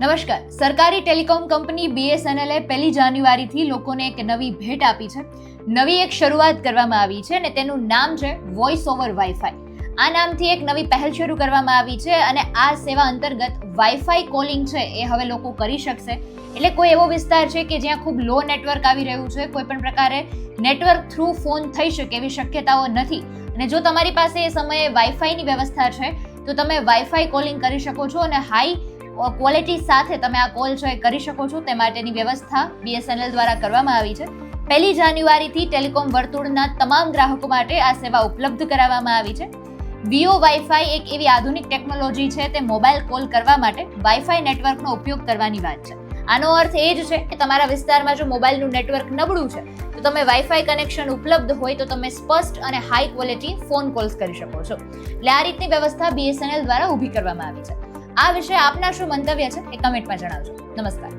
નમસ્કાર. સરકારી telecom company BSNL એ 1 જાન્યુઆરીથી લોકોને એક નવી ભેટ આપી છે. નવી એક શરૂઆત કરવામાં આવી છે અને તેનું નામ છે વોઇસ ઓવર વાઈફાઈ. આ નામથી એક નવી પહેલ શરૂ કરવામાં આવી છે અને આ સેવા અંતર્ગત વાઈફાઈ કોલિંગ છે એ હવે લોકો કરી શકશે. એટલે કોઈ એવો વિસ્તાર છે કે જ્યાં ખૂબ લો નેટવર્ક આવી રહ્યું છે, કોઈ પણ પ્રકારે નેટવર્ક થ્રુ ફોન થઈ શકે એવી શક્યતાઓ નથી, અને જો તમારી પાસે એ સમયે વાઈફાઈની વ્યવસ્થા છે તો તમે વાઈફાઈ કોલિંગ કરી શકો છો અને હાઈ ક્વોલિટી સાથે તમે આ કોલ છે કરી શકો છો. તે માટેની વ્યવસ્થા BSNL દ્વારા કરવામાં આવી છે. 1 જાન્યુઆરીથી ટેલિકોમ વર્તુળના તમામ ગ્રાહકો માટે આ સેવા ઉપલબ્ધ કરાવવામાં આવી છે. વિયો વાઈફાઈ એક એવી આધુનિક ટેકનોલોજી છે, તે મોબાઈલ કોલ કરવા માટે વાઈફાઈ નેટવર્કનો ઉપયોગ કરવાની વાત છે. આનો અર્થ એ જ છે કે તમારા વિસ્તારમાં જો મોબાઈલનું નેટવર્ક નબળું છે તો તમે વાઈફાઈ કનેક્શન ઉપલબ્ધ હોય તો તમે સ્પષ્ટ અને હાઈ ક્વોલિટી ફોન કોલ્સ કરી શકો છો. એટલે આ રીતની વ્યવસ્થા BSNL દ્વારા ઊભી કરવામાં આવી છે. આ વિશે આપના શું મંતવ્ય છે એ કમેન્ટમાં જણાવજો. નમસ્કાર.